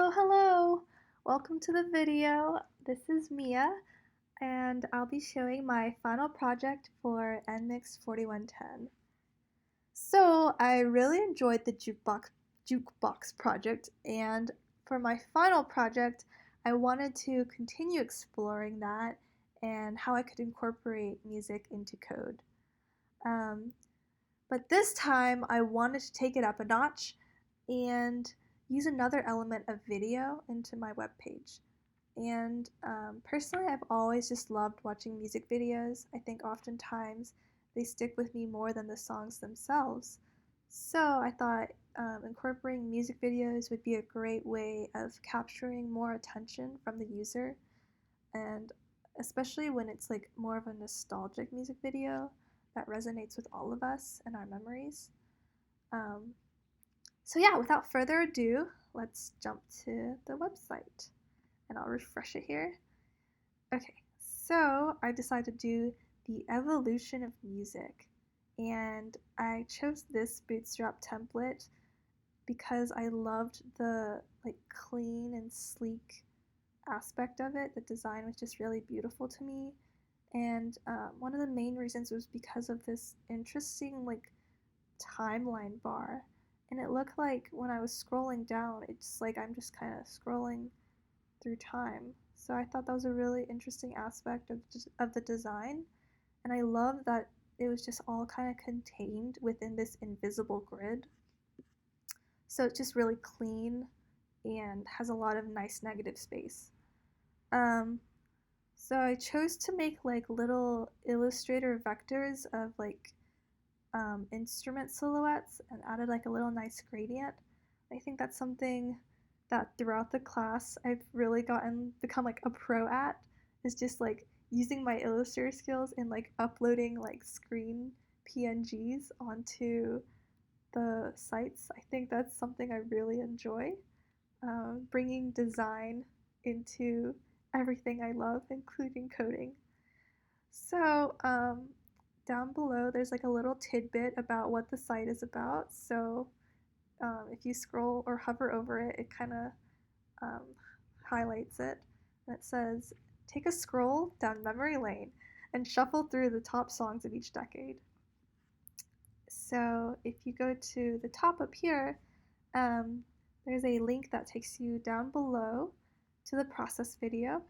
Hello! Welcome to the video. This is Mia, and I'll be showing my final project for NMIX 4110. So, I really enjoyed the jukebox project, and for my final project, I wanted to continue exploring that and how I could incorporate music into code. Um, but this time, I wanted to take it up a notch and use another element of video into my webpage. And personally, I've always just loved watching music videos. I think oftentimes they stick with me more than the songs themselves. So I thought incorporating music videos would be a great way of capturing more attention from the user, and especially when it's like more of a nostalgic music video that resonates with all of us and our memories. Um, so yeah, without further ado, let's jump to the website and I'll refresh it here. Okay, so I decided to do the evolution of music, and I chose this bootstrap template because I loved the clean and sleek aspect of it. The design was just really beautiful to me, and one of the main reasons was because of this interesting timeline bar, and it looked like when I was scrolling down, it's like I'm just kind of scrolling through time. So I thought that was a really interesting aspect of the design, and I love that it was just all kind of contained within this invisible grid. So it's just really clean and has a lot of nice negative space. So I chose to make little Illustrator vectors of instrument silhouettes and added a little nice gradient. I think that's something that throughout the class I've really become a pro at, is just using my Illustrator skills and uploading screen PNGs onto the sites. I think that's something I really enjoy, bringing design into everything I love, including coding. So down below there's a little tidbit about what the site is about. So if you scroll or hover over it, it kind of highlights it, and it says, take a scroll down memory lane and shuffle through the top songs of each decade. So if you go to the top up here, there's a link that takes you down below to the ProcessVideo.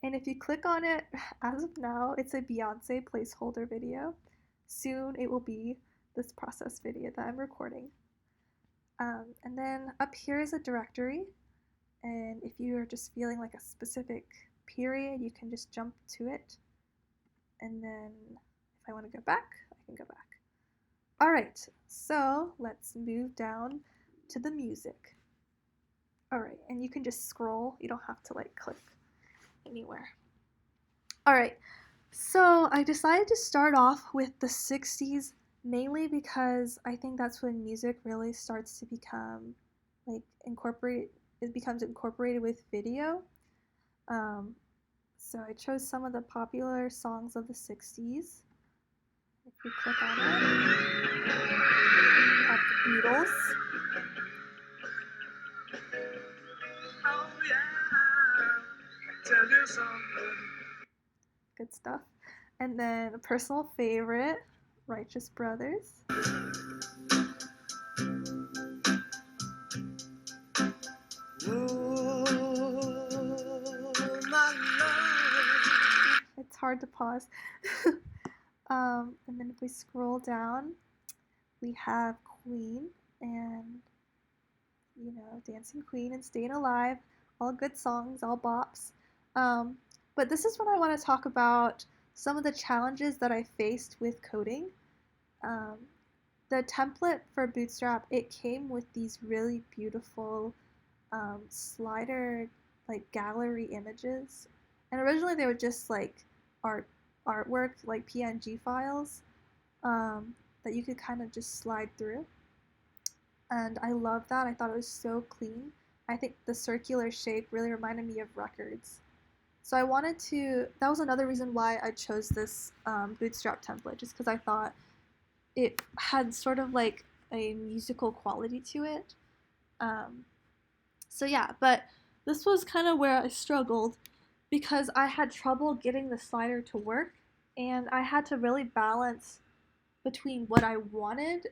And if you click on it, as of now, it's a Beyonce placeholder video. Soon it will be this ProcessVideo that I'm recording. And then up here is a directory, and if you are just feeling like a specific period, you can just jump to it. And then if I want to go back, I can go back. Alright, so let's move down to the music. Alright, and you can just scroll, you don't have to click anywhere. Alright, so I decided to start off with the 60s, mainly because I think that's when music really starts to become it becomes incorporated with video. So I chose some of the popular songs of the 60s. If we click on it, we have the Beatles. Oh yeah, tell you something. Good stuff. And then a personal favorite, Righteous Brothers. It's hard to pause. And then if we scroll down, we have Queen and, Dancing Queen and Staying Alive, all good songs, all bops. But this is when I want to talk about some of the challenges that I faced with coding. The template for Bootstrap, it came with these really beautiful slider gallery images, and originally they were just artwork, PNG files that you could kind of just slide through, and I love that. I thought it was so clean. I think the circular shape really reminded me of records. So that was another reason why I chose this Bootstrap template, just because I thought it had sort of a musical quality to it. So yeah, but this was kind of where I struggled because I had trouble getting the slider to work, and I had to really balance between what I wanted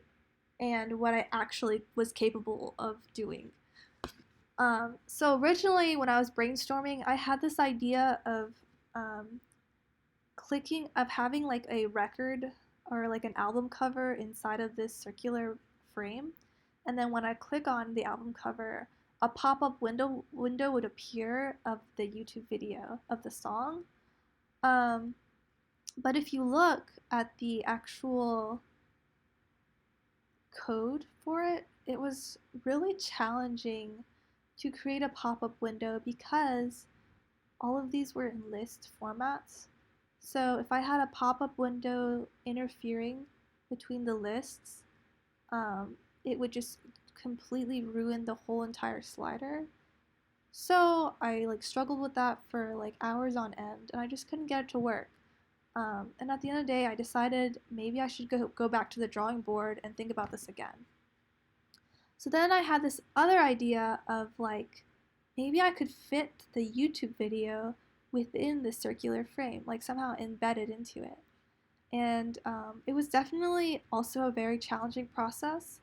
and what I actually was capable of doing. So originally, when I was brainstorming, I had this idea of um, having like a record or like an album cover inside of this circular frame, and then when I click on the album cover, a pop-up window would appear of the YouTube video of the song. Um, but if you look at the actual code for it, it was really challenging to create a pop-up window because all of these were in list formats. So if I had a pop-up window interfering between the lists, it would just completely ruin the whole entire slider. So I like struggled with that for like hours on end, and I just couldn't get it to work. And at the end of the day, I decided maybe I should go back to the drawing board and think about this again. So then I had this other idea of like maybe I could fit the YouTube video within the circular frame, like somehow embedded into it. And it was definitely also a very challenging process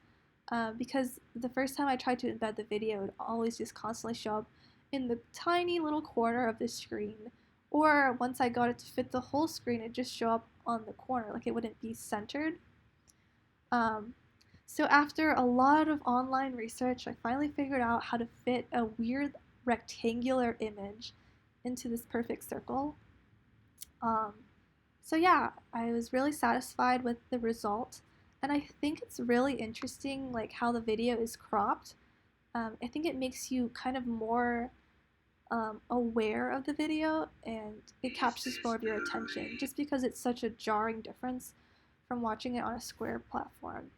because the first time I tried to embed the video, it would always just constantly show up in the tiny little corner of the screen. Or once I got it to fit the whole screen, it'd just show up on the corner, like it wouldn't be centered. Um, so after a lot of online research, I finally figured out how to fit a weird rectangular image into this perfect circle. Um, so yeah, I was really satisfied with the result, and I think it's really interesting like how the video is cropped. I think it makes you kind of more aware of the video, and it captures more of your attention just because it's such a jarring difference from watching it on a square platform.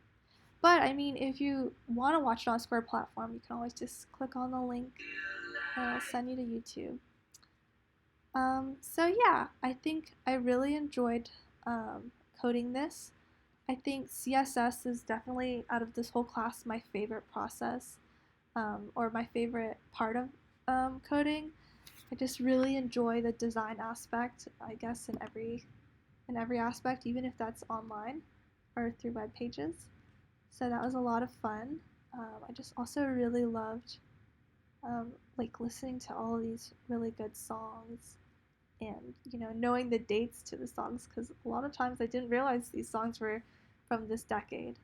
But I mean, if you want to watch it on a square platform, you can always just click on the link and it'll send you to YouTube. So yeah, I think I really enjoyed coding this. I think CSS is definitely, out of this whole class, my favorite process, or my favorite part of coding. I just really enjoy the design aspect, I guess, in every aspect, even if that's online or through web pages. So that was a lot of fun. I just also really loved like listening to all of these really good songs, and knowing the dates to the songs, because a lot of times I didn't realize these songs were from this decade.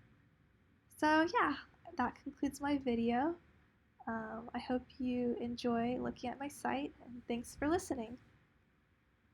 So yeah, that concludes my video. I hope you enjoy looking at my site, and thanks for listening.